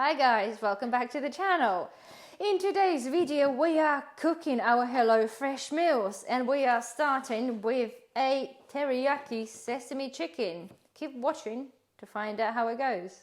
Hi guys, welcome back to the channel. In today's video we are cooking our HelloFresh meals and we are starting with a teriyaki sesame chicken. Keep watching to find out how it goes.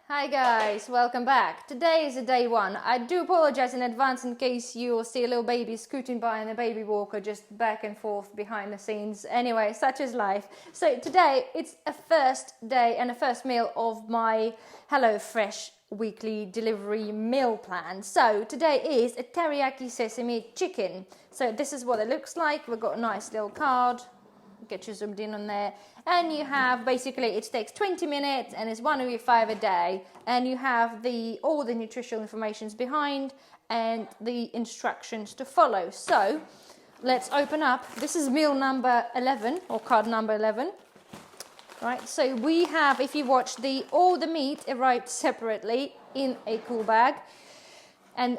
Hi guys, welcome back. Today is day one. I do apologize in advance in case you will see a little baby scooting by in a baby walker just back and forth behind the scenes. Anyway, such is life. So today it's a first day and a first meal of my HelloFresh weekly delivery meal plan. So today is a teriyaki sesame chicken. So this is what it looks like. We've got a nice little card. Get you zoomed in on there, and you have basically it takes 20 minutes and it's 105 a day, and you have all the nutritional informations behind and the instructions to follow. So let's open up. This is meal number 11 or card number 11. Right, so we have, if you watch, all the meat arrived separately in a cool bag, and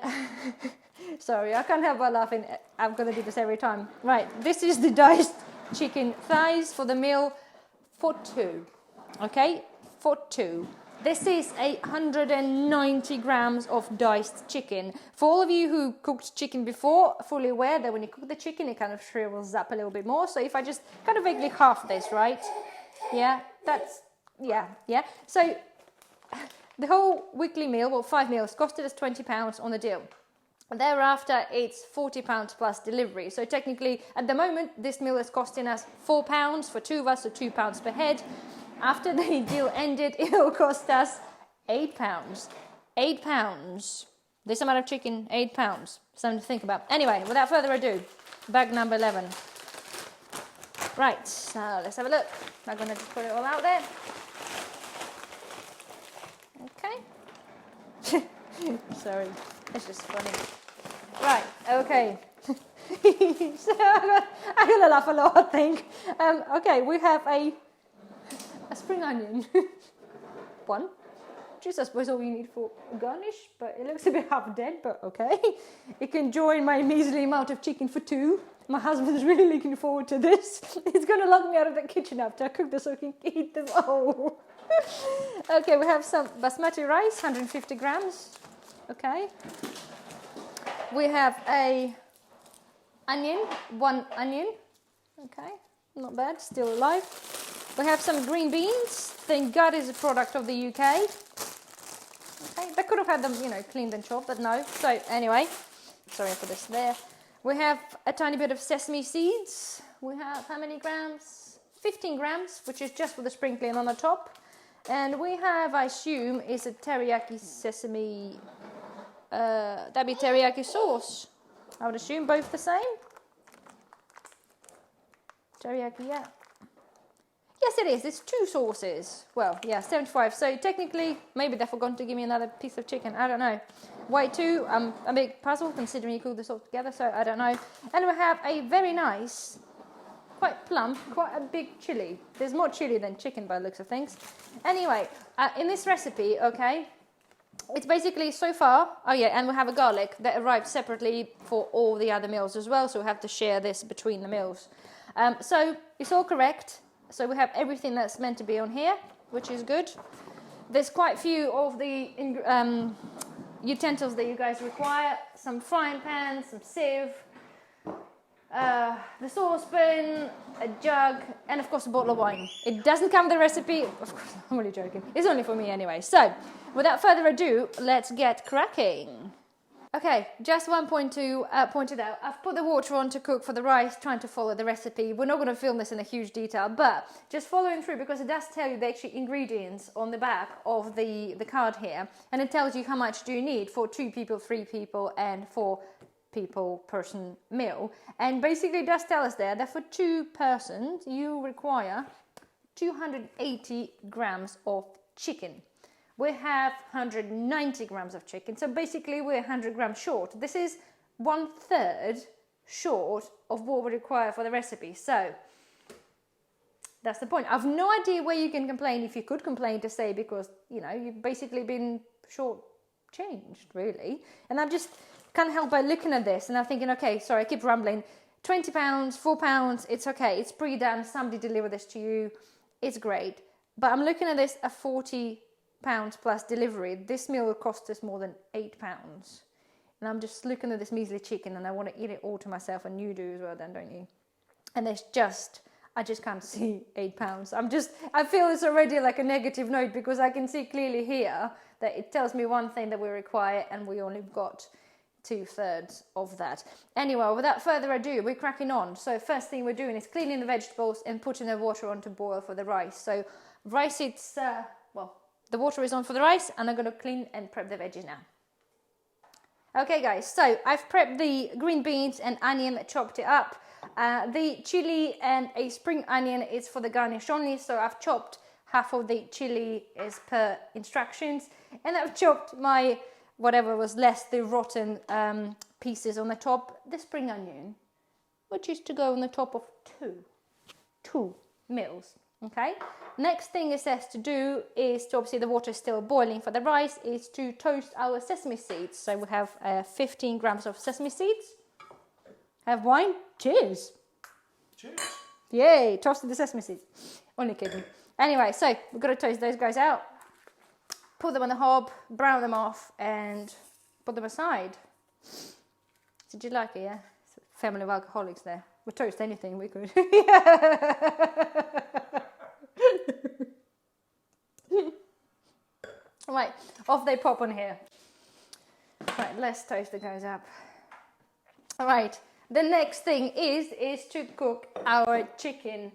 sorry, I can't help but laughing. I'm gonna do this every time. Right, this is the diced chicken thighs for the meal for two. Okay, for two. This is 190 grams of diced chicken. For all of you who cooked chicken before, fully aware that when you cook the chicken, it kind of shrivels up a little bit more. So if I just kind of vaguely half this, right? Yeah, yeah. So the whole weekly meal, well, 5 meals, costed us £20 on the deal. Thereafter, it's £40 plus delivery. So technically, at the moment, this meal is costing us £4 for two of us, so £2 per head. After the deal ended, it will cost us £8. £8. This amount of chicken, £8. Something to think about. Anyway, without further ado, bag number 11. Right, so let's have a look. I'm going to just put it all out there. Okay. Sorry, it's just funny. Right, okay. So I'm gonna laugh a lot, I think. Okay, we have a spring onion. One. Just I suppose all you need for garnish, but it looks a bit half dead, but okay. It can join my measly amount of chicken for two. My husband's really looking forward to this. He's gonna lock me out of the kitchen after I cook this so I can eat them all. Okay, we have some basmati rice, 150 grams. Okay. We have one onion. Okay, not bad, still alive. We have some green beans. Thank God it's a product of the UK. Okay, they could have had them, cleaned and chopped, but no. So anyway, sorry for this there. We have a tiny bit of sesame seeds. We have how many grams? 15 grams, which is just with the sprinkling on the top. And we have, I assume, is a teriyaki sesame. That'd be teriyaki sauce. I would assume both the same. Teriyaki, yeah. Yes, it is. It's two sauces. Well, yeah, 75. So technically, maybe they've forgotten to give me another piece of chicken. I don't know. Why two? I'm a big puzzle considering you cook this all together. So I don't know. And we have a very nice, quite plump, quite a big chili. There's more chili than chicken by the looks of things. Anyway, in this recipe, okay. It's basically so far, oh yeah, and we have a garlic that arrived separately for all the other meals as well, so we have to share this between the meals. So it's all correct. So we have everything that's meant to be on here, which is good. There's quite a few of the utensils that you guys require. Some frying pans, some sieve, the saucepan, a jug, and of course a bottle of wine. It doesn't come with the recipe. Of course, I'm only joking. It's only for me anyway. So, without further ado, let's get cracking. Okay, just one point to point it out. I've put the water on to cook for the rice, trying to follow the recipe. We're not going to film this in a huge detail, but just following through because it does tell you the actual ingredients on the back of the card here, and it tells you how much do you need for 2 people, 3 people, and 4 person meal. And basically it does tell us there that for 2 persons you require 280 grams of chicken. We have 190 grams of chicken, so basically we're 100 grams short. This is 1/3 short of what we require for the recipe. So that's the point. I've no idea where you can complain, if you could complain, to say, because you've basically been short-changed really. And I'm just can't help by looking at this and I'm thinking, okay, sorry, I keep rambling. £20, £4, it's okay. It's pre-done. Somebody deliver this to you. It's great. But I'm looking at this at £40 plus delivery. This meal will cost us more than £8. And I'm just looking at this measly chicken and I want to eat it all to myself, and you do as well then, don't you? And I just can't see £8. I feel it's already like a negative note, because I can see clearly here that it tells me one thing that we require and we only got 2/3 of that. Anyway, without further ado, we're cracking on. So first thing we're doing is cleaning the vegetables and putting the water on to boil for the rice. So rice, the water is on for the rice, and I'm going to clean and prep the veggies now. Okay guys, so I've prepped the green beans and onion, chopped it up. The chili and a spring onion is for the garnish only, so I've chopped half of the chili as per instructions, and I've chopped my whatever was left, the rotten pieces on the top. The spring onion, which is to go on the top of two meals. Okay, next thing it says to do is to, obviously the water is still boiling for the rice, is to toast our sesame seeds. So we have 15 grams of sesame seeds. Have wine. Cheers. Cheers. Yay, toasted the sesame seeds. Only kidding. Anyway, so we've got to toast those guys out, put them on the hob, brown them off, and put them aside. Did you like it? Yeah, it's a family of alcoholics there. We toast anything we could. Right, off they pop on here. Right, let's toast the guys up. All right, the next thing is to cook our chicken.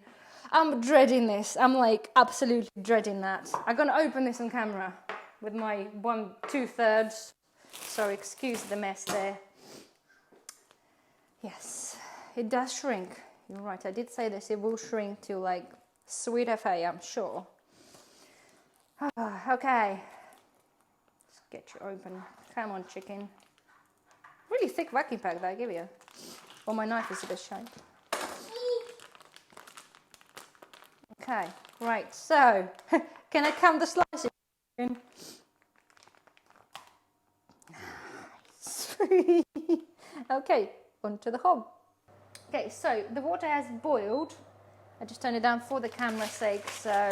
I'm dreading this. I'm like absolutely dreading that. I'm gonna open this on camera with my 2/3. Sorry, excuse the mess there. Yes, it does shrink. You're right, I did say this. It will shrink to like sweet FA, I'm sure. Okay, let's get you open. Come on, chicken. Really thick vacuum pack that I give you. Oh, my knife is a bit sharp. Okay, right, so can I count the slices? Nice. Okay, onto the hob. Okay, so the water has boiled. I just turned it down for the camera's sake so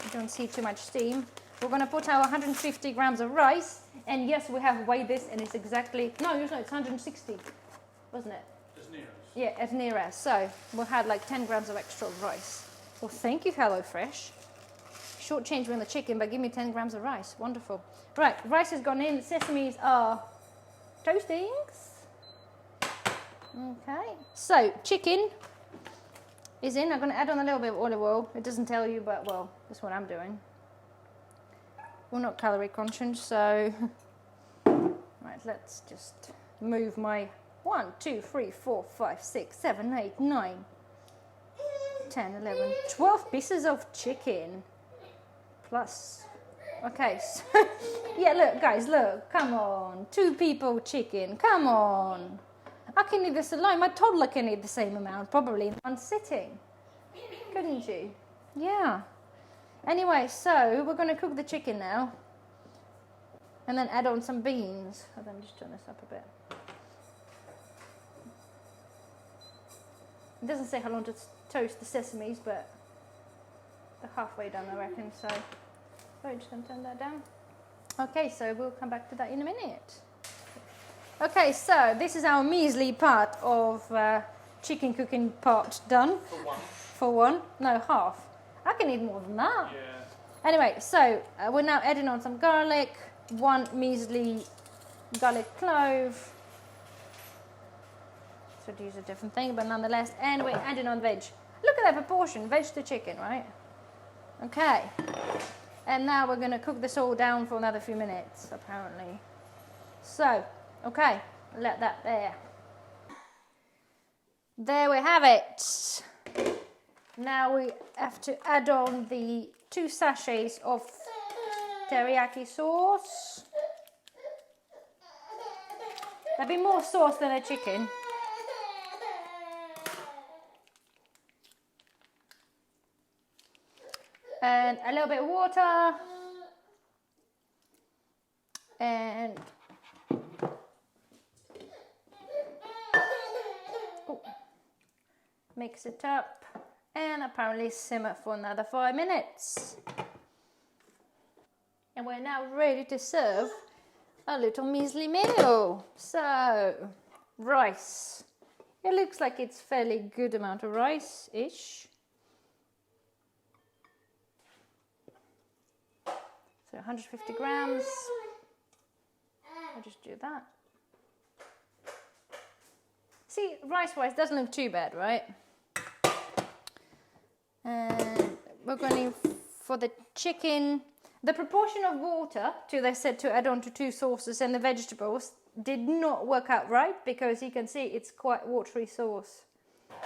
you don't see too much steam. We're going to put our 150 grams of rice, and yes, we have weighed this, and it's exactly, no, it's 160, wasn't it? As near as. Yeah, as near as. So we'll have like 10 grams of extra rice. Well, thank you, HelloFresh. Short change on the chicken, but give me 10 grams of rice. Wonderful. Right, rice has gone in. Sesames are toastings. Okay, so chicken is in. I'm going to add on a little bit of olive oil. It doesn't tell you, but well, that's what I'm doing. We're not calorie conscious, so right, let's just move my 1, 2, 3, 4, 5, 6, 7, 8, 9, 10, 11, 12 pieces of chicken plus. Okay, so yeah, look guys, look, come on, 2 people chicken, come on. I can eat this alone. My toddler can eat the same amount probably in one sitting, couldn't you? Yeah. Anyway, so we're going to cook the chicken now and then add on some beans. I'll then just turn this up a bit. It doesn't say how long to toast the sesames, but they're halfway done, I reckon, so I'm just going to turn that down. Okay, so we'll come back to that in a minute. Okay, so this is our measly part of chicken cooking part done. For one. For one? No, half. I can eat more than that. Yeah. Anyway, so we're now adding on some garlic, 1 measly garlic clove. So to use a different thing, but nonetheless, and we're adding on veg. Look at that proportion, veg to chicken, right? Okay. And now we're going to cook this all down for another few minutes, apparently. So, okay, let that there. There we have it. Now we have to add on the 2 sachets of teriyaki sauce. There'll be more sauce than a chicken. And a little bit of water. And Mix it up and apparently simmer for another 5 minutes. And we're now ready to serve a little measly meal. So, rice. It looks like it's fairly good amount of rice-ish. So 150 grams. I'll just do that. See, rice-wise doesn't look too bad, right? And we're going for the chicken. The proportion of water they said to add on to 2 sauces and the vegetables did not work out right, because you can see it's quite watery sauce.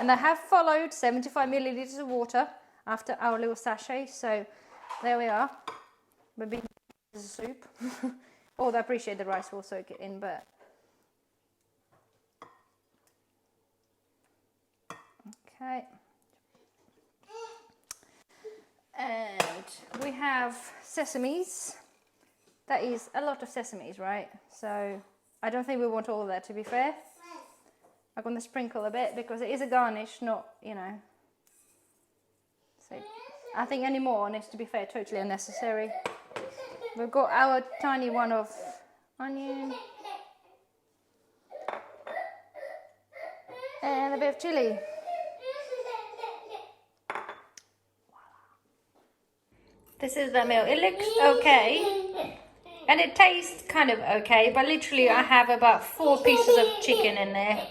And I have followed 75 milliliters of water after our little sachet, so there we are. Maybe it's a soup. Although I appreciate the rice will soak it in, but okay. And we have sesames. That is a lot of sesames, right? So I don't think we want all of that, to be fair. I'm going to sprinkle a bit because it is a garnish, not, you know. So I think any more on is, to be fair, totally unnecessary. We've got our tiny one of onion. And a bit of chili. This is the meal. It looks okay. And it tastes kind of okay, but literally I have about 4 pieces of chicken in there.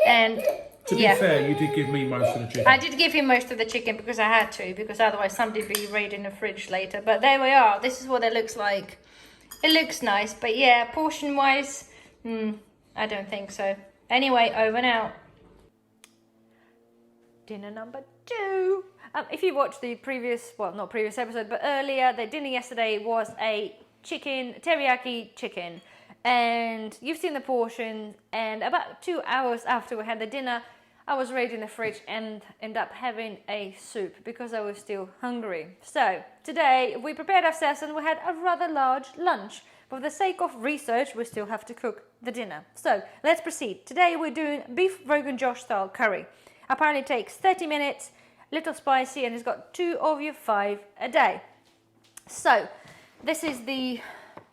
And to be fair, you did give me most of the chicken. I did give him most of the chicken because I had to, because otherwise somebody would be raiding the fridge later. But there we are. This is what it looks like. It looks nice, but yeah, portion-wise, I don't think so. Anyway, over and out. Dinner number 2. If you watched the previous, well, not previous episode, but earlier, the dinner yesterday was a teriyaki chicken. And you've seen the portion, and about 2 hours after we had the dinner, I was raiding the fridge and ended up having a soup because I was still hungry. So today we prepared ourselves and we had a rather large lunch. For the sake of research, we still have to cook the dinner. So let's proceed. Today we're doing beef Rogan Josh style curry. Apparently it takes 30 minutes, little spicy, and it's got 2 of your 5 a day. So this is the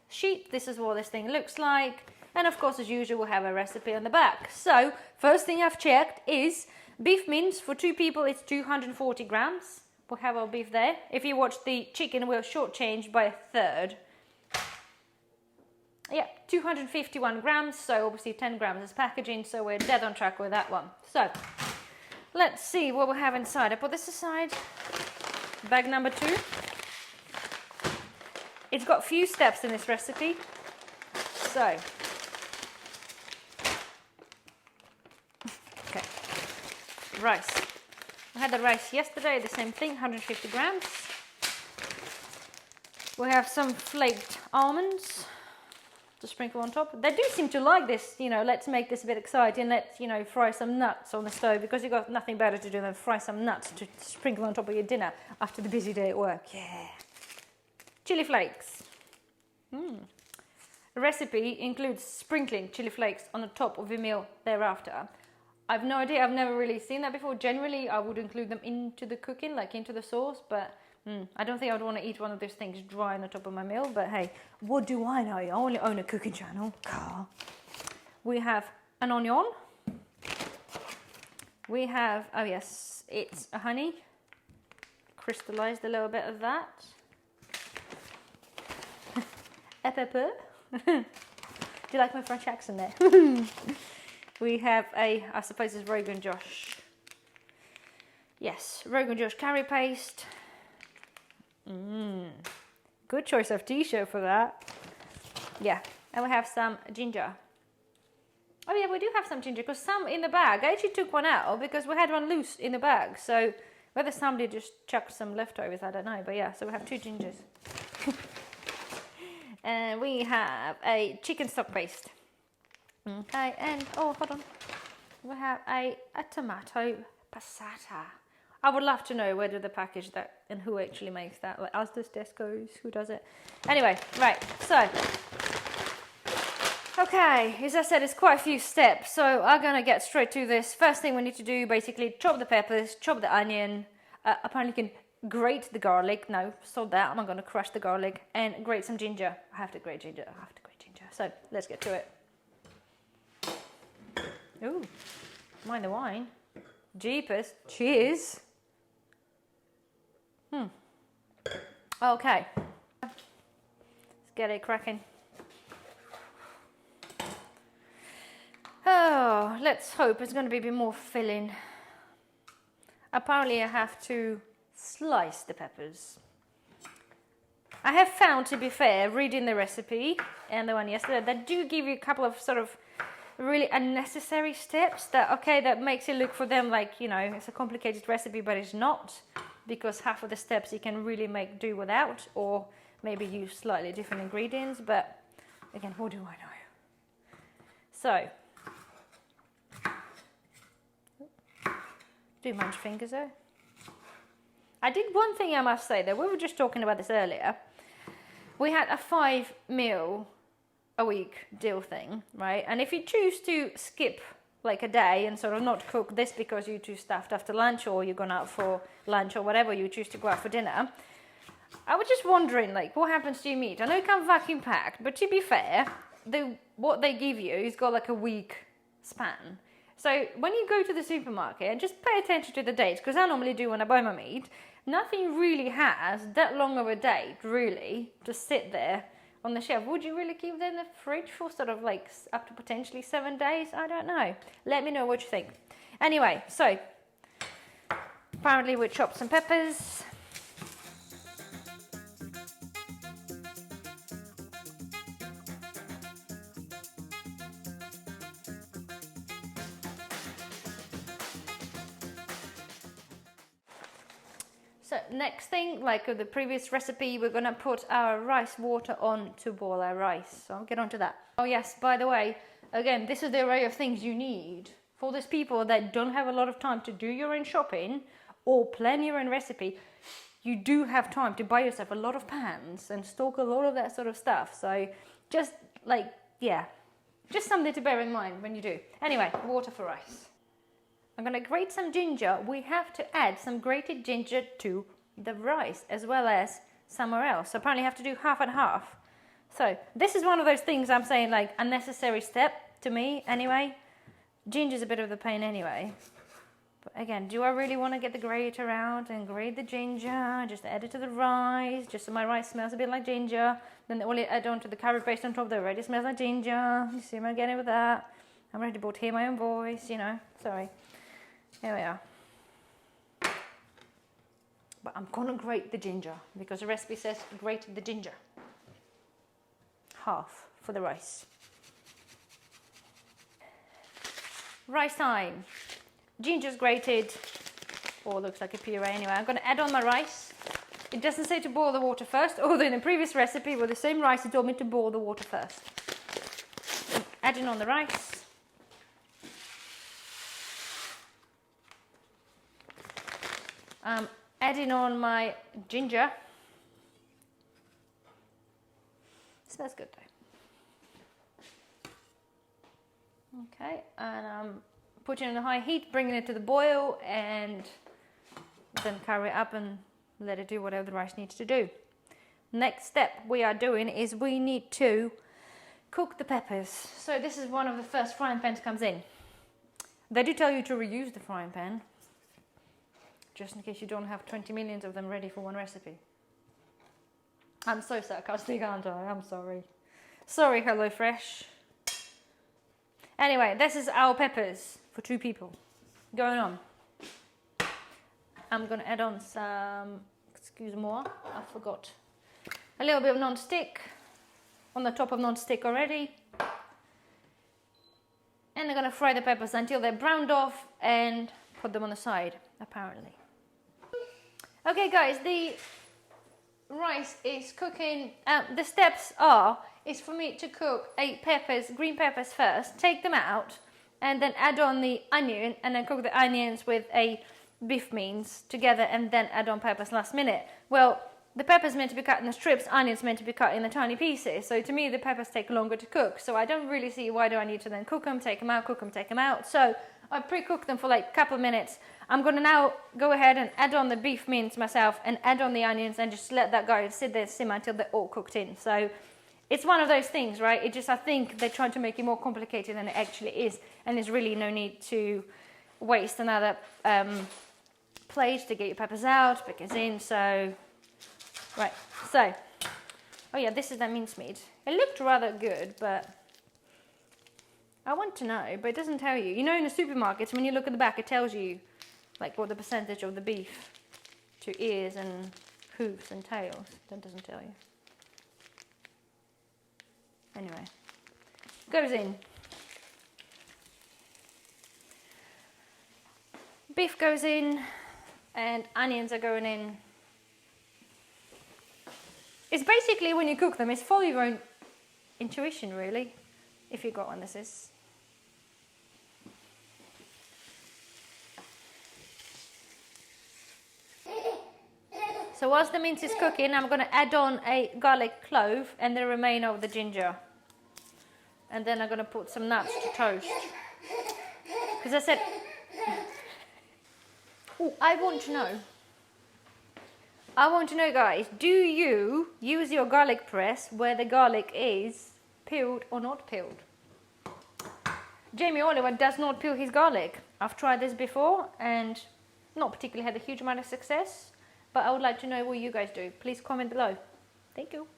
sheet. This is what this thing looks like. And of course, as usual, we'll have a recipe on the back. So first thing I've checked is beef mince. For 2 people, it's 240 grams. We'll have our beef there. If you watch the chicken, we're shortchanged by a third. Yeah, 251 grams. So obviously 10 grams is packaging. So we're dead on track with that one. So let's see what we have inside. I put this aside. Bag number 2. It's got a few steps in this recipe. So, okay, rice. I had the rice yesterday, the same thing, 150 grams. We have some flaked almonds to sprinkle on top. They do seem to like this, you know, let's make this a bit exciting. Let's, you know, fry some nuts on the stove, because you've got nothing better to do than fry some nuts to sprinkle on top of your dinner after the busy day at work. Yeah. Chili flakes. The recipe includes sprinkling chili flakes on the top of your meal thereafter. I've no idea, I've never really seen that before. Generally, I would include them into the cooking, like into the sauce, but I don't think I would want to eat one of those things dry on the top of my meal. But hey, what do I know? I only own a cooking channel. We have an onion. We have, oh yes, it's a honey. Crystallized a little bit of that. A pepper. Do you like my French accent there? We have I suppose it's Rogan Josh. Yes, Rogan Josh curry paste. Good choice of t-shirt for that. Yeah, and we have some ginger. Oh yeah, we do have some ginger, because some in the bag. I actually took one out because we had one loose in the bag. So whether somebody just chucked some leftovers, I don't know. But yeah, so we have 2 gingers. And we have a chicken stock paste. Okay, and oh, hold on. We have a tomato passata. I would love to know where do they package that and who actually makes that. Like Asda's, Tesco's, who does it? Anyway, right, so Okay, as I said, it's quite a few steps, so I'm gonna get straight to this. First thing we need to do, basically, chop the peppers, chop the onion. Apparently you can grate the garlic. No, stop that. I'm gonna crush the garlic and grate some ginger. I have to grate ginger. So let's get to it. Ooh, mind the wine. Jeepers. Cheers. Okay. Let's get it cracking. Oh, let's hope it's going to be a bit more filling. Apparently I have to slice the peppers. I have found, to be fair, reading the recipe and the one yesterday, that do give you a couple of sort of really unnecessary steps that, okay, that makes it look for them like, you know, it's a complicated recipe, but it's not, because half of the steps you can really make do without, or maybe use slightly different ingredients, but again, what do I know? So, do munch fingers though. I did one thing I must say though, we were just talking about this earlier. We had a 5 meal a week deal thing, right? And if you choose to skip like a day and sort of not cook this because you're too stuffed after lunch, or you're going out for lunch, or whatever, you choose to go out for dinner, I was just wondering, like, what happens to your meat? I know it comes vacuum packed, but to be fair, what they give you is got like a week span. So when you go to the supermarket, just pay attention to the dates, because I normally do when I buy my meat. Nothing really has that long of a date, really, to sit there on the shelf. Would you really keep them in the fridge for sort of like up to potentially 7 days? I don't know. Let me know what you think. Anyway, so apparently we chopped some peppers. So next thing, like with the previous recipe, we're gonna put our rice water on to boil our rice. So I'll get onto that. Oh yes, by the way, again, this is the array of things you need for those people that don't have a lot of time to do your own shopping or plan your own recipe. You do have time to buy yourself a lot of pans and stock a lot of that sort of stuff. So just like, yeah, just something to bear in mind when you do. Anyway, water for rice. I'm going to grate some ginger. We have to add some grated ginger to the rice as well as somewhere else. So apparently you have to do half and half. So this is one of those things I'm saying, like, unnecessary step to me anyway. Ginger's a bit of a pain anyway. But again, do I really want to get the grater out and grate the ginger? Just add it to the rice, just so my rice smells a bit like ginger. Then only add on to the curry paste on top that already smells like ginger. You see where I'm getting with that? I'm ready to hear my own voice, you know. Sorry. Here we are. But I'm gonna grate the ginger because the recipe says grate the ginger. Half for the rice. Rice time. Ginger's grated, or looks like a puree anyway. I'm gonna add on my rice. It doesn't say to boil the water first, although in the previous recipe with the same rice it told me to boil the water first. Adding on the rice. Adding on my ginger. Smells good though. Okay, and I'm putting it on high heat, bringing it to the boil, and then cover it up and let it do whatever the rice needs to do. Next step we are doing is we need to cook the peppers. So this is one of the first frying pans comes in. They do tell you to reuse the frying pan, just in case you don't have 20 million of them ready for one recipe. I'm so sarcastic, aren't I? I'm sorry. Sorry, HelloFresh. Anyway, this is our peppers for 2 people. Going on. I'm gonna add on some, excuse-moi, I forgot. A little bit of non-stick on the top of non-stick already. And I'm gonna fry the peppers until they're browned off and put them on the side, apparently. Okay guys, the rice is cooking. The steps is for me to cook green peppers first, take them out, and then add on the onion, and then cook the onions with a beef mince together, and then add on peppers last minute. Well, the pepper's meant to be cut in the strips, onion's meant to be cut in the tiny pieces. So to me, the peppers take longer to cook. So I don't really see why do I need to then cook them, take them out, cook them, take them out. So I pre-cooked them for like a couple of minutes. I'm going to now go ahead and add on the beef mince myself and add on the onions and just let that go and sit there, simmer until they're all cooked in. So it's one of those things, right? It just, I think they're trying to make it more complicated than it actually is. And there's really no need to waste another plate to get your peppers out, pick it in. So, right. So, oh yeah, this is that mincemeat. It looked rather good, but I want to know, but it doesn't tell you. You know, in the supermarkets, when you look at the back, it tells you like what the percentage of the beef to ears and hooves and tails. That doesn't tell you. Anyway, goes in. Beef goes in and onions are going in. It's basically, when you cook them, it's follow your own intuition, really, if you got one. This is. So whilst the mince is cooking, I'm going to add on a garlic clove and the remainder of the ginger. And then I'm going to put some nuts to toast. Because I said, oh, I want to know, guys, do you use your garlic press where the garlic is peeled or not peeled? Jamie Oliver does not peel his garlic. I've tried this before and not particularly had a huge amount of success. But I would like to know what you guys do. Please comment below. Thank you.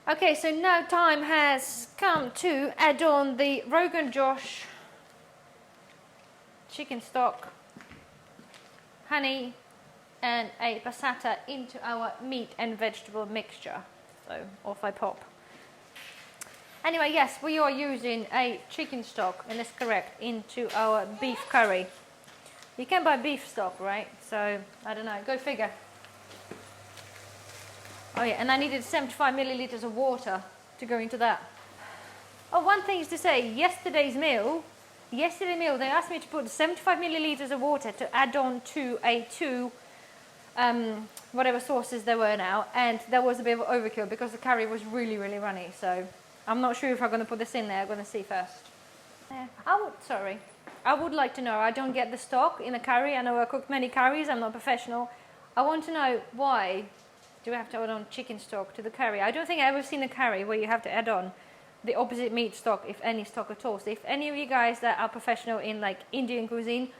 Okay, so now time has come to add on the Rogan Josh chicken stock, honey, and a passata into our meat and vegetable mixture. So off I pop. Anyway, yes, we are using a chicken stock, and that's correct, into our beef curry. You can buy beef stock, right? So, I don't know, go figure. Oh yeah, and I needed 75 milliliters of water to go into that. Oh, one thing is to say, yesterday's meal, they asked me to put 75 milliliters of water to add on to a whatever sauces there were now, and that was a bit of overkill because the curry was really, really runny. So, I'm not sure if I'm going to put this in there. I'm going to see first. I would like to know, I don't get the stock in a curry. I know I cooked many curries, I'm not professional. I want to know, why do we have to add on chicken stock to the curry? I don't think I've ever seen a curry where you have to add on the opposite meat stock, if any stock at all. So if any of you guys that are professional in like Indian cuisine,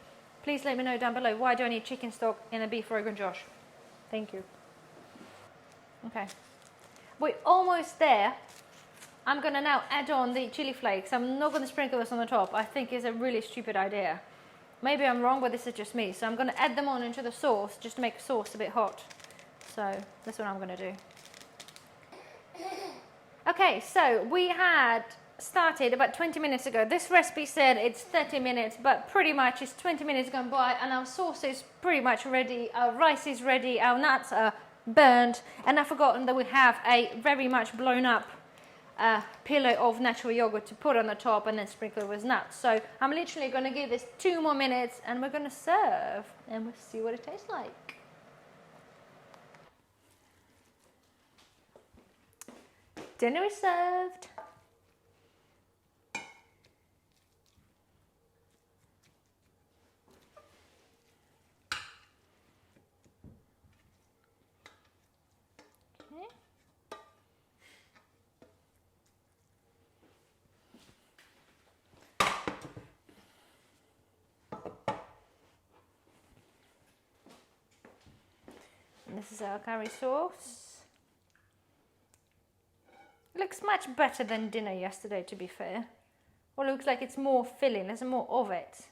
please let me know down below, why do I need chicken stock in a beef Rogan Josh? Thank you. Okay. We're almost there. I'm going to now add on the chili flakes. I'm not going to sprinkle this on the top. I think it's a really stupid idea. Maybe I'm wrong, but this is just me. So I'm going to add them on into the sauce just to make the sauce a bit hot. So that's what I'm going to do. Okay, so we had started about 20 minutes ago. This recipe said it's 30 minutes, but pretty much it's 20 minutes gone by and our sauce is pretty much ready. Our rice is ready. Our nuts are burnt. And I've forgotten that we have a very much blown up pillow of natural yogurt to put on the top and then sprinkle it with nuts. So I'm literally going to give this 2 more minutes and we're going to serve and we'll see what it tastes like. Dinner is served. Okay. This is our curry sauce. Looks much better than dinner yesterday, to be fair. Well, it looks like it's more filling, there's more of it.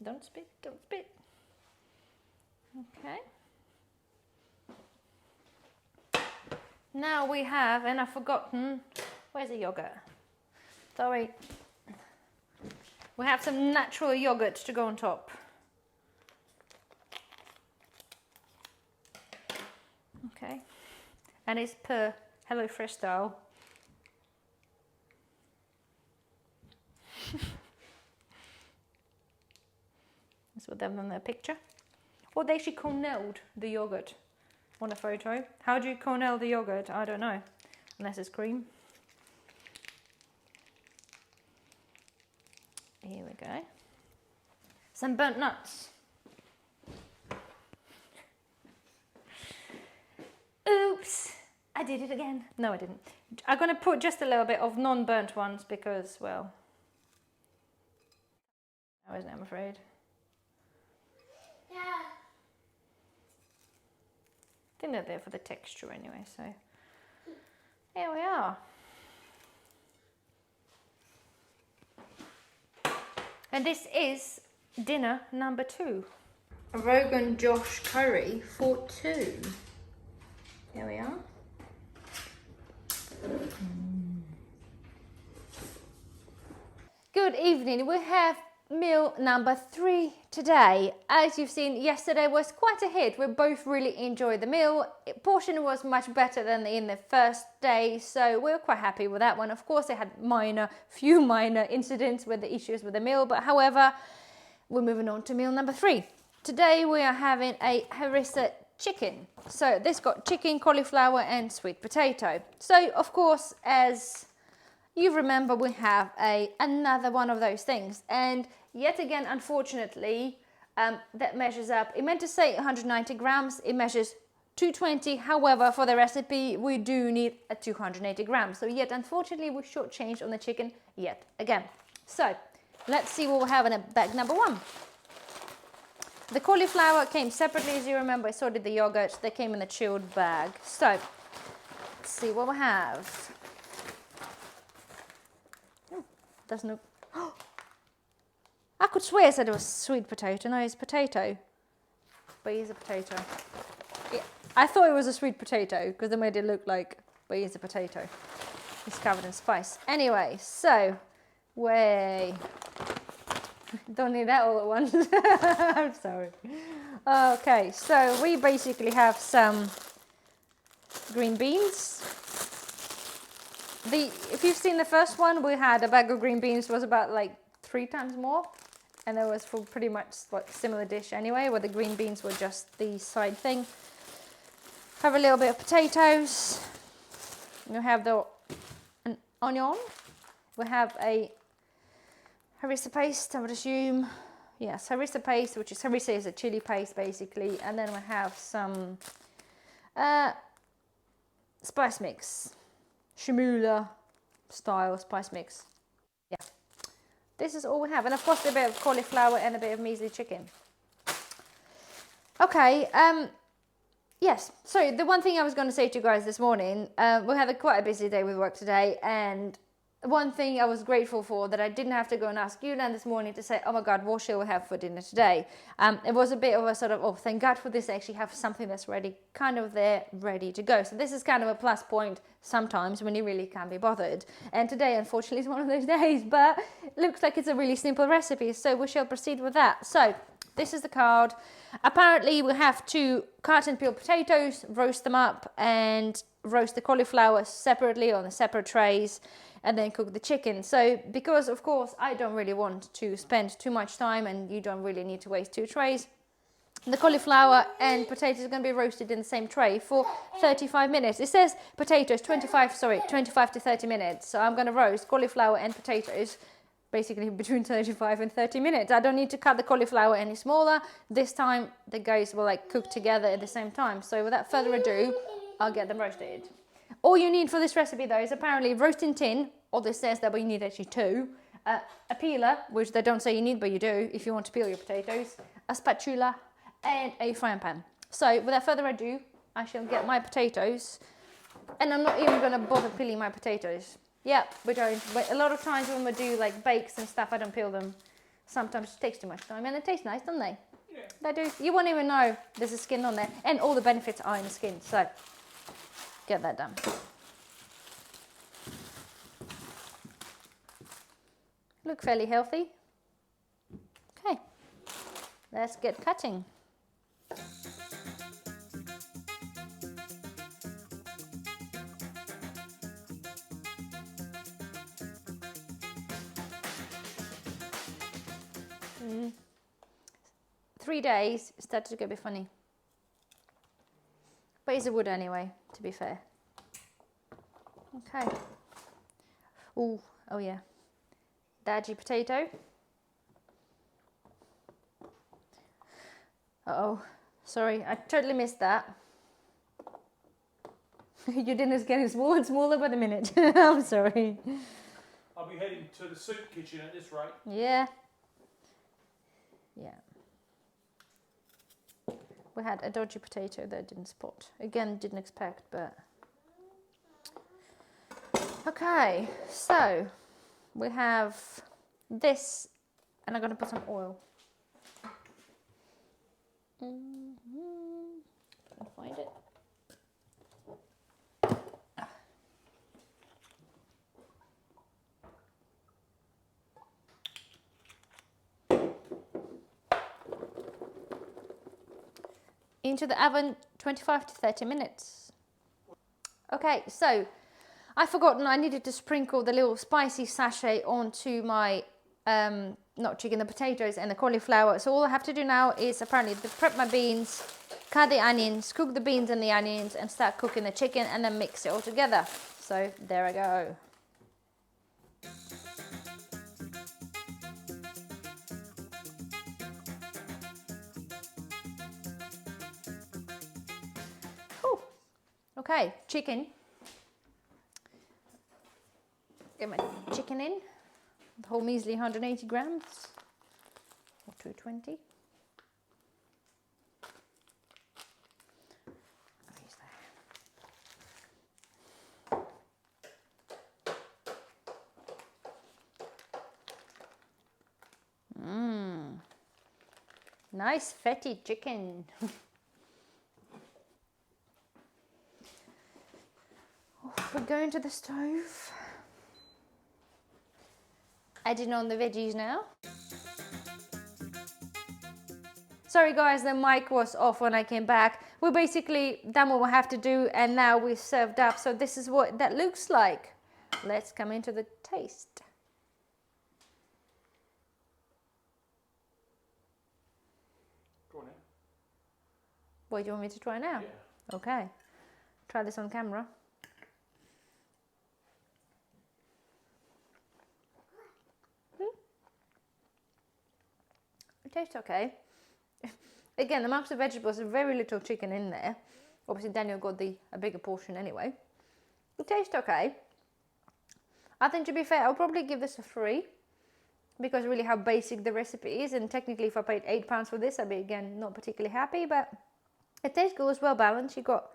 Don't spit, don't spit. Okay. Now we have, and I've forgotten, where's the yogurt? Sorry. We have some natural yogurt to go on top. Okay, and it's per HelloFresh style. That's what they have in their picture. Or they actually cornelled the yogurt on a photo. How do you cornell the yogurt? I don't know, unless it's cream. Here we go. Some burnt nuts. Oops, I did it again. No, I didn't. I'm going to put just a little bit of non-burnt ones because, well, I wasn't, I'm afraid. Yeah. I think they're there for the texture anyway, so here we are. And this is dinner number 2. A Rogan Josh curry for 2. Here we are. Good evening. We have meal number 3 today. As you've seen, yesterday was quite a hit. We both really enjoyed the meal. Portion was much better than in the first day, so we were quite happy with that one. Of course, it had few minor incidents with the issues with the meal, but however, we're moving on to meal number 3. Today we are having a Harissa chicken. So this got chicken, cauliflower and sweet potato. So of course, as you remember, we have another one of those things, and yet again, unfortunately, that measures up. It meant to say 190 grams, it measures 220. However, for the recipe, we do need a 280 grams. So yet, unfortunately, we shortchanged on the chicken yet again. So let's see what we have in bag number 1. The cauliflower came separately, as you remember. So did the yogurt. They came in a chilled bag. So let's see what we have. Doesn't look. I could swear I said it was sweet potato. No, it's potato. But it's a potato. Yeah, I thought it was a sweet potato because they made it look like, but it's a potato. It's covered in spice. Anyway, so don't need that all at once. I'm sorry. Okay, so we basically have some green beans. If you've seen the first one, we had a bag of green beans was about like 3 times more, and that was for pretty much like similar dish anyway, where the green beans were just the side thing. Have a little bit of potatoes. You have an onion. We have a harissa paste, I would assume. Yes, harissa paste, which is harissa is a chili paste basically, and then we have some spice mix. Shimula style spice mix. Yeah, this is all we have, and of course a bit of cauliflower and a bit of measly chicken. Okay, yes, so the one thing I was going to say to you guys this morning, we had quite a busy day with work today, and one thing I was grateful for that I didn't have to go and ask Yulan this morning to say, oh my God, what shall we have for dinner today? It was a bit of a sort of, oh, thank God for this, I actually have something that's ready, kind of there, ready to go. So this is kind of a plus point sometimes when you really can't be bothered. And today, unfortunately, is one of those days, but it looks like it's a really simple recipe, so we shall proceed with that. So this is the card. Apparently, we have to cut and peel potatoes, roast them up, and roast the cauliflower separately on the separate trays, and then cook the chicken. So because of course I don't really want to spend too much time, and you don't really need to waste 2 trays, the cauliflower and potatoes are going to be roasted in the same tray for 35 minutes. It says potatoes 25 to 30 minutes. So I'm going to roast cauliflower and potatoes basically between 35 and 30 minutes. I don't need to cut the cauliflower any smaller. This time the guys will like cook together at the same time. So without further ado, I'll get them roasted. All you need for this recipe though is apparently roasting tin, or this says that we need actually 2, a peeler, which they don't say you need but you do if you want to peel your potatoes, a spatula and a frying pan. So without further ado, I shall get my potatoes, and I'm not even going to bother peeling my potatoes. Yeah, we don't, but a lot of times when we do like bakes and stuff, I don't peel them. Sometimes it takes too much time, and they taste nice, don't they? Yeah. They do. You won't even know there's a skin on there, and all the benefits are in the skin, so get that done. Look fairly healthy. Okay, let's get cutting. 3 days, it started to get a bit funny. But it's a wood anyway, to be fair. Okay. Ooh, oh yeah. Dadgy potato. Uh-oh, sorry, I totally missed that. Your dinner's getting smaller and smaller by the minute. I'm sorry. I'll be heading to the soup kitchen at this rate. Yeah. Yeah. We had a dodgy potato that I didn't spot. Again, didn't expect, but... Okay, so we have this, and I'm going to put some oil. Can't find it. Into the oven 25 to 30 minutes. Okay, so I've forgotten I needed to sprinkle the little spicy sachet onto my not chicken, the potatoes and the cauliflower. So all I have to do now is apparently to prep my beans, cut the onions, cook the beans and the onions, and start cooking the chicken, and then mix it all together. So there I go. Okay, chicken. Get my chicken in. The whole measly 180 grams or 220. Nice fatty chicken. We're going to the stove. Adding on the veggies now. Sorry guys, the mic was off when I came back. We're basically done what we have to do, and now we're served up. So this is what that looks like. Let's come into the taste. Go on in. What do you want me to try now? Yeah. Okay. Try this on camera. It tastes okay. Again, amongst the vegetables, there's very little chicken in there. Obviously, Daniel got a bigger portion anyway. It tastes okay. I think, to be fair, I'll probably give this a 3 because really how basic the recipe is. And technically, if I paid £8 for this, I'd be, again, not particularly happy. But it tastes good, it's well balanced. You got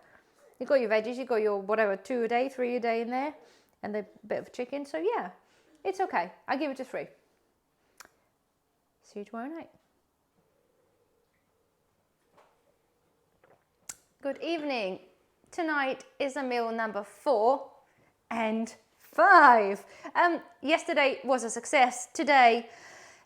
your veggies, you got your whatever, 2 a day, 3 a day in there, and a bit of chicken. So yeah, it's okay. I give it a 3. See you tomorrow night. Good evening. Tonight is a meal number 4 and 5. Yesterday was a success. Today,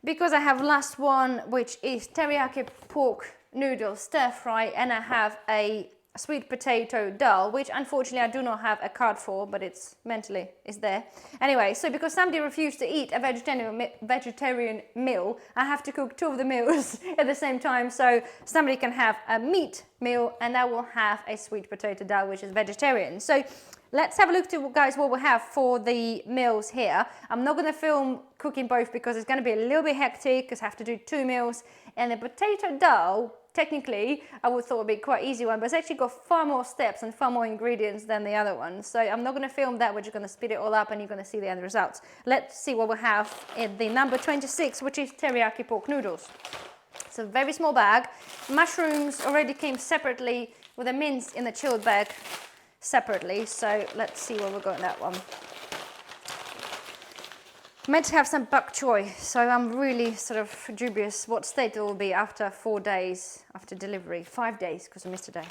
because I have last one, which is teriyaki pork noodles stir fry, and I have a sweet potato dal, which unfortunately I do not have a card for, but it's mentally is there. Anyway, so because somebody refused to eat a vegetarian meal, I have to cook 2 of the meals at the same time, so somebody can have a meat meal and I will have a sweet potato dal, which is vegetarian. So let's have a look to, guys, what we have for the meals here. I'm not going to film cooking both because it's going to be a little bit hectic because I have to do 2 meals. And the potato dal, technically, I would thought would be quite easy one, but it's actually got far more steps and far more ingredients than the other one. So I'm not going to film that. We're just going to speed it all up and you're going to see the end results. Let's see what we have in the number 26, which is teriyaki pork noodles. It's a very small bag. Mushrooms already came separately with a mince in the chilled bag separately. So let's see what we got in that one. Meant to have some bok choy, so I'm really sort of dubious what state it will be after 4 days after delivery. 5 days, because I missed a day.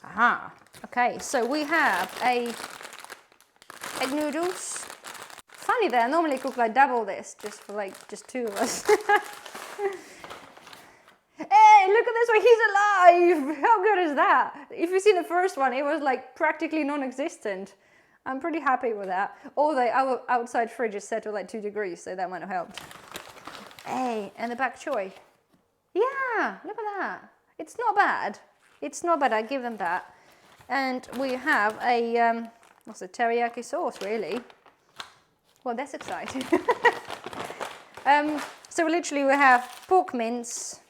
Aha. Okay, so we have egg noodles. Funny that I normally cook like double this, just for just 2 of us. Hey, look at this one, he's alive! How good is that? If you've seen the first one, it was like practically non-existent. I'm pretty happy with that. Although our outside fridge is set to like 2 degrees, so that might have helped. Hey, and the bok choy. Yeah, look at that. It's not bad. It's not bad, I give them that. And we have a, what's it, teriyaki sauce, really. Well, that's exciting. So literally we have pork mince.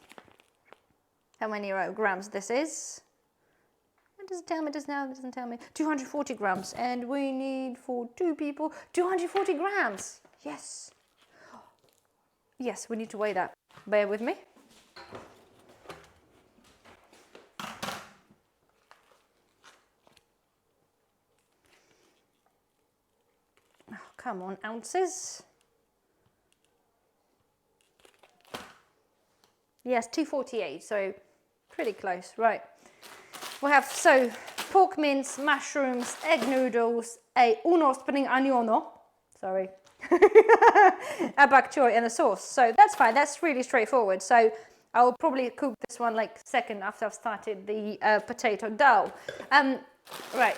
How many grams this is? It doesn't tell me, it doesn't tell me. 240 grams. And we need, for 2 people, 240 grams. Yes. Yes, we need to weigh that. Bear with me. Oh, come on, ounces. Yes, 248, so pretty close, right. We have, so, pork mince, mushrooms, egg noodles, uno spring agnono, sorry, a bok choy and a sauce. So that's fine, that's really straightforward. So I'll probably cook this one like second after I've started the potato dal. Right,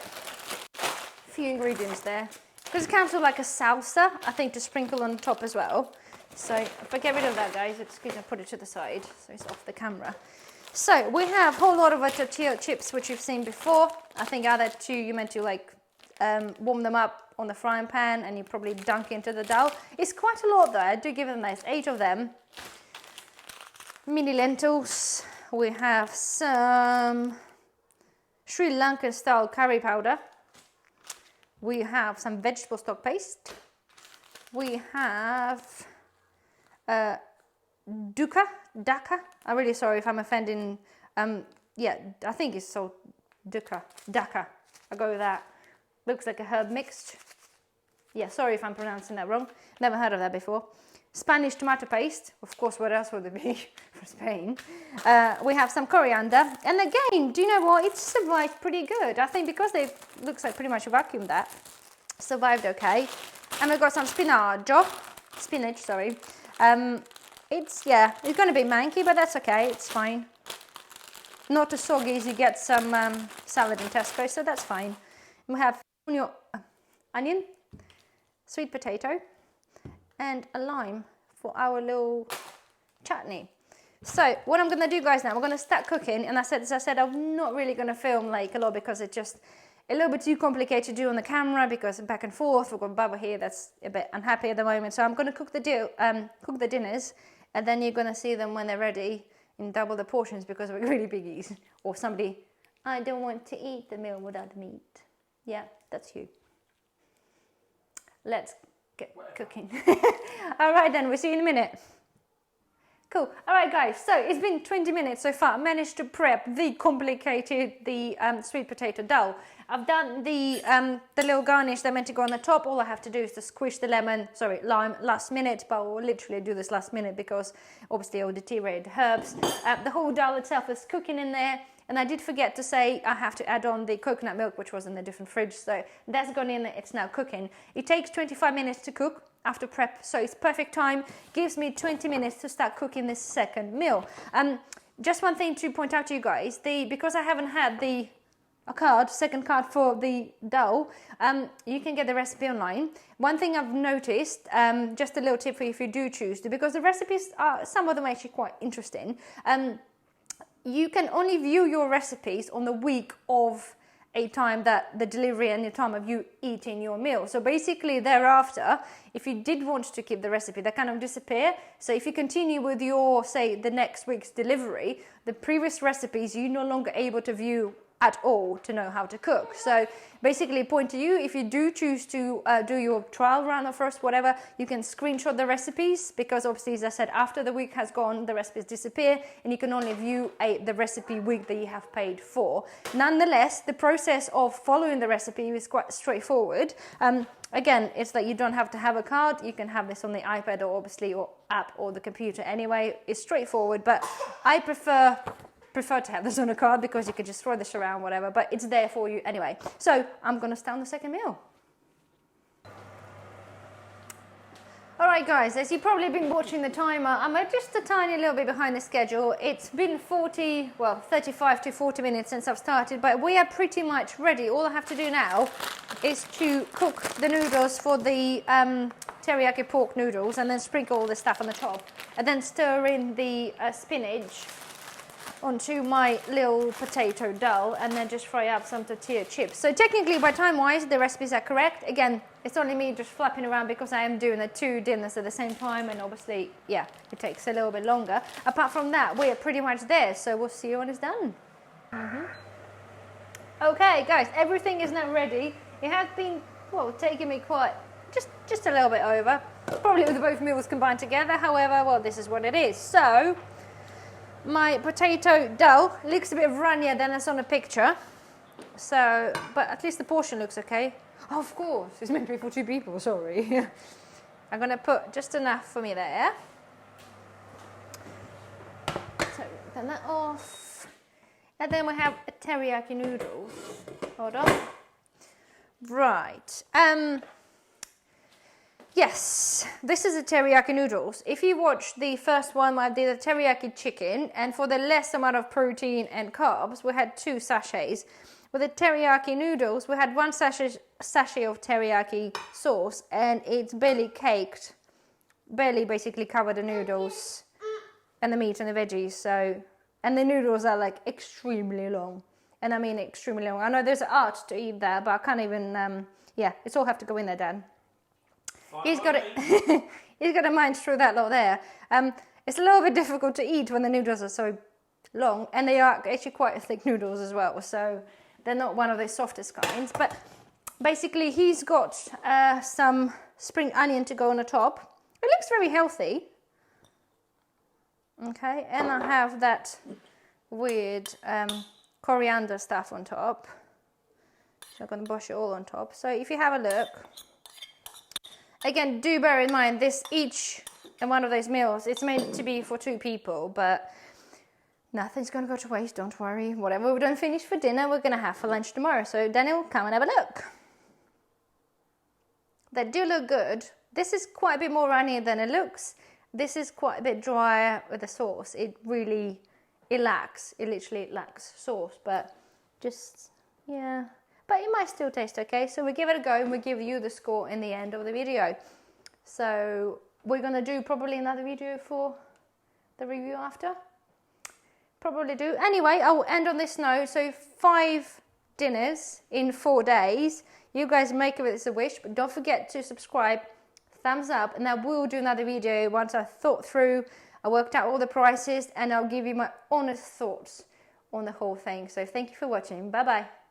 few ingredients there. Because it comes with like a salsa, I think, to sprinkle on top as well. So if I get rid of that, guys, excuse me, put it to the side so it's off the camera. So we have a whole lot of tortilla chips, which you've seen before. I think other two, you meant to like warm them up on the frying pan and you probably dunk into the dal. It's quite a lot though, I do give them nice, 8 of them. Mini lentils. We have some Sri Lankan style curry powder. We have some vegetable stock paste. We have daka. I'm really sorry if I'm offending. Yeah, I think it's so daka. I'll go with that. Looks like a herb mixed. Yeah, sorry if I'm pronouncing that wrong. Never heard of that before. Spanish tomato paste. Of course, what else would it be for Spain? We have some coriander. And again, do you know what? It survived pretty good. I think because they looks like pretty much vacuumed that. Survived okay. And we've got some spinach, sorry. It's going to be manky, but that's okay. It's fine. Not as soggy as you get some salad in Tesco, so that's fine. We have onion, sweet potato, and a lime for our little chutney. So what I'm going to do, guys, now we're going to start cooking. And as I said, I'm not really going to film like a lot because it's just a little bit too complicated to do on the camera because back and forth. We've got Bubba here that's a bit unhappy at the moment. So I'm going to cook the dinners, and then you're going to see them when they're ready in double the portions because we're really biggies. Or somebody, I don't want to eat the meal without meat. Yeah, that's you. Let's get cooking. All right then, we'll see you in a minute. Cool. All right, guys. So it's been 20 minutes so far. I managed to prep the sweet potato dal. I've done the little garnish that meant to go on the top. All I have to do is to squish the lime last minute, but I'll literally do this last minute because obviously I'll deteriorate the herbs. The whole dal itself is cooking in there. And I did forget to say I have to add on the coconut milk, which was in the different fridge. So that's gone in, it's now cooking. It takes 25 minutes to cook after prep, so it's perfect time. Gives me 20 minutes to start cooking this second meal. Just one thing to point out to you guys, because I haven't had second card for the dal, you can get the recipe online. One thing I've noticed, just a little tip for you if you do choose to, because the recipes are, some of them are actually quite interesting. You can only view your recipes on the week of a time that the delivery and the time of you eating your meal. So basically thereafter, if you did want to keep the recipe, they kind of disappear. So if you continue with your, say, the next week's delivery, the previous recipes you're no longer able to view at all to know how to cook. So basically point to you, if you do choose to do your trial run or first whatever, you can screenshot the recipes because obviously, as I said, after the week has gone, the recipes disappear and you can only view the recipe week that you have paid for. Nonetheless, the process of following the recipe is quite straightforward. Again, it's that you don't have to have a card. You can have this on the iPad or obviously your app or the computer anyway. It's straightforward, but I prefer to have this on a card because you could just throw this around, whatever, but it's there for you anyway. So I'm going to start on the second meal. All right, guys, as you've probably been watching the timer, I'm just a tiny little bit behind the schedule. It's been 35 to 40 minutes since I've started, but we are pretty much ready. All I have to do now is to cook the noodles for the teriyaki pork noodles and then sprinkle all this stuff on the top. And then stir in the spinach onto my little potato dal and then just fry up some tortilla chips. So technically, by time-wise, the recipes are correct. Again, it's only me just flapping around because I am doing the 2 dinners at the same time, and obviously, yeah, it takes a little bit longer. Apart from that, we are pretty much there, so we'll see you when it's done. Okay, guys, everything is now ready. It has been, well, taking me quite, just a little bit over. Probably with both meals combined together. However, well, this is what it is. So, my potato dal looks a bit runnier than it's on the picture. So, but at least the portion looks okay. Oh, of course, it's meant to be for 2 people, sorry. I'm going to put just enough for me there. So, turn that off. And then we have a teriyaki noodles. Hold on. Right. Yes, this is a teriyaki noodles. If you watch the first one, I did a teriyaki chicken, and for the less amount of protein and carbs, we had 2 sachets. With the teriyaki noodles, we had 1 sachet of teriyaki sauce, and it's barely caked, barely basically covered the noodles and the meat and the veggies. So, and the noodles are like extremely long, and I mean extremely long. I know there's an art to eat that, but I can't even. Yeah, it's all have to go in there, Dad. He's got it. He's got a mind through that lot there. It's a little bit difficult to eat when the noodles are so long, and they are actually quite thick noodles as well. So they're not one of the softest kinds. But basically, he's got some spring onion to go on the top. It looks very healthy. Okay, and I have that weird coriander stuff on top. So I'm going to brush it all on top. So if you have a look. Again, do bear in mind, this each and one of those meals, it's meant to be for 2 people, but nothing's going to go to waste, don't worry. Whatever we don't finish for dinner, we're going to have for lunch tomorrow. So Daniel, come and have a look. They do look good. This is quite a bit more runny than it looks. This is quite a bit drier with the sauce. It literally lacks sauce, but just, yeah. But it might still taste okay, so we give it a go and we give you the score in the end of the video. So we're going to do probably another video for the review after. Probably do. Anyway, I will end on this note. So 5 dinners in 4 days. You guys make of it as a wish, but don't forget to subscribe, thumbs up, and I will do another video once I've thought through, I worked out all the prices, and I'll give you my honest thoughts on the whole thing. So thank you for watching. Bye-bye.